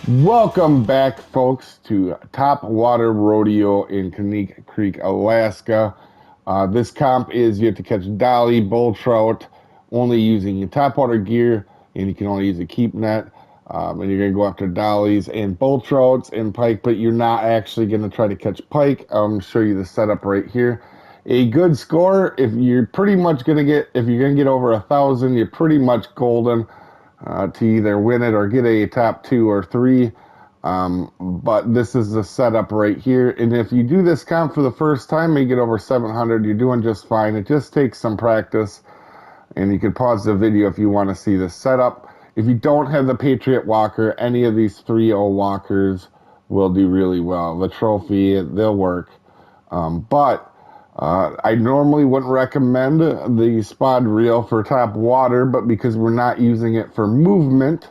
Welcome back, folks, to TopWater Rodeo in Kanik Creek, Alaska. This comp is you have to catch dolly, bull trout, only using your topwater gear, and you can only use a keep net. And you're going to go after dollies and bull trouts and pike, but you're not actually going to try to catch pike. I'll show you the setup right here. A good score, if you're pretty much going to get, if you're going to get over 1,000, you're pretty much golden to either win it or get a top 2 or 3. But this is the setup right here. And if you do this comp for the first time and you get over 700, you're doing just fine. It just takes some practice. And you can pause the video if you want to see the setup. If you don't have the Patriot Walker, any of these 3.0 walkers will do really well. The trophy, they'll work. But I normally wouldn't recommend the spod reel for top water, but because we're not using it for movement,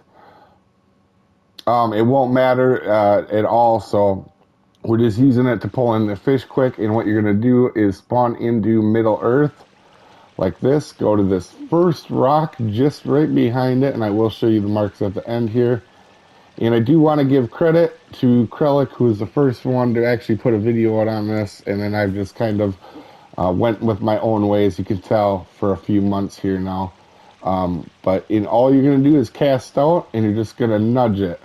it won't matter at all. So we're just using it to pull in the fish quick. And what you're going to do is spawn into Middle Earth like this. Go to this first rock just right behind it, and I will show you the marks at the end here. And I do want to give credit to Krellick, who was the first one to actually put a video out on this, and then I've just kind of went with my own way, as you can tell, for a few months here now. But all you're going to do is cast out, and you're just going to nudge it.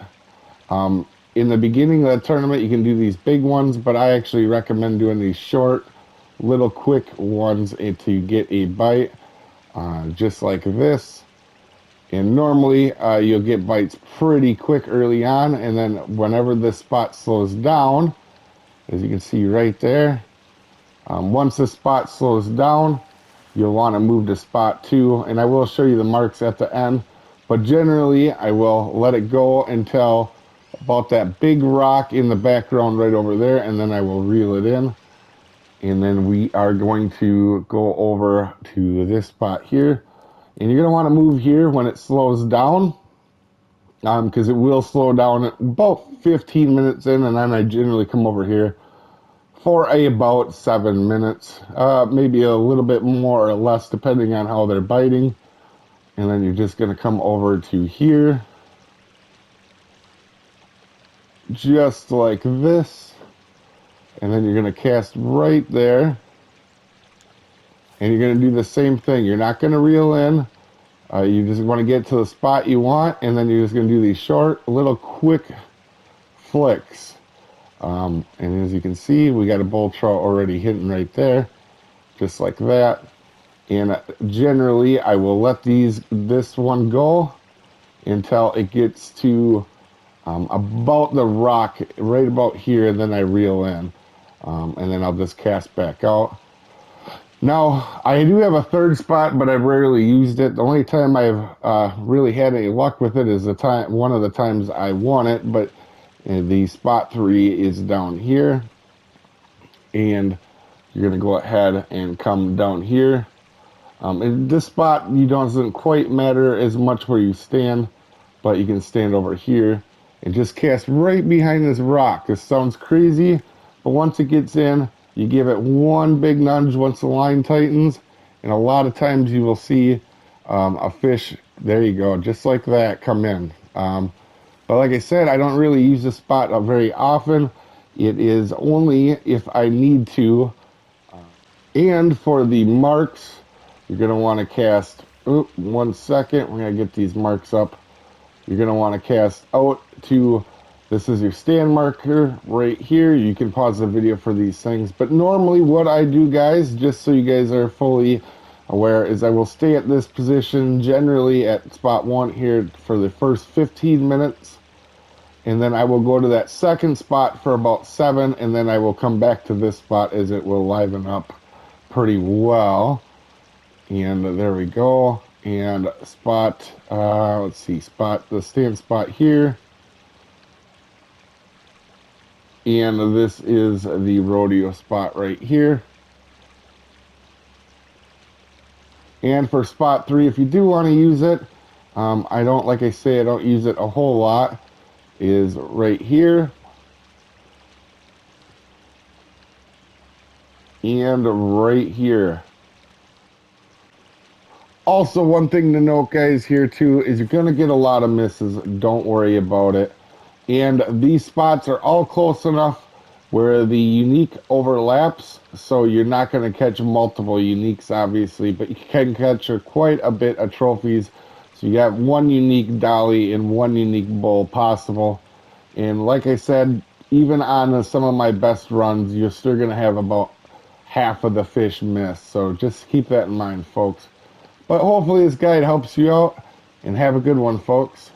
In the beginning of the tournament, you can do these big ones, but I actually recommend doing these short, little quick ones to get a bite, just like this. And normally you'll get bites pretty quick early on, and then whenever this spot slows down, as you can see right there, once the spot slows down, you'll want to move to spot 2, and I will show you the marks at the end. But generally, I will let it go until about that big rock in the background right over there, and then I will reel it in. And then we are going to go over to this spot here. And you're going to want to move here when it slows down, because it will slow down at about 15 minutes in, and then I generally come over here for about 7 minutes, maybe a little bit more or less depending on how they're biting. And then you're just going to come over to here, just like this, and then you're going to cast right there, and you're going to do the same thing. You're not going to reel in. You just want to get to the spot you want, and then you're just going to do these short, little quick flicks. And as you can see, we got a bull trout already hitting right there, just like that. And generally, I will let this one go until it gets to about the rock, right about here, and then I reel in. And then I'll just cast back out. Now, I do have a third spot, but I've rarely used it. The only time I've really had any luck with it is one of the times I won it, but the spot 3 is down here. And you're going to go ahead and come down here. In this spot, you doesn't quite matter as much where you stand, but you can stand over here and just cast right behind this rock. This sounds crazy, but once it gets in, you give it one big nudge once the line tightens, and a lot of times you will see a fish, there you go, just like that, come in. But like I said, I don't really use this spot very often. It is only if I need to. And for the marks, you're going to want to cast, 1 second, we're going to get these marks up. You're going to want to cast out to, this is your stand marker right here. You can pause the video for these things. But normally what I do, guys, just so you guys are fully aware, is I will stay at this position, generally at spot 1 here for the first 15 minutes. And then I will go to that second spot for about 7, and then I will come back to this spot as it will liven up pretty well. And there we go. And spot, let's see, the stand spot here. And this is the rodeo spot right here. And for spot 3, if you do want to use it, I don't, like I say, I don't use it a whole lot, is right here. And right here. Also, one thing to note, guys, here too, is you're going to get a lot of misses. Don't worry about it. And these spots are all close enough where the unique overlaps, so you're not going to catch multiple uniques, obviously, but you can catch quite a bit of trophies. So you got one unique dolly and one unique bull possible. And like I said, even on some of my best runs, you're still going to have about half of the fish missed. So just keep that in mind, folks. But hopefully this guide helps you out, and have a good one, folks.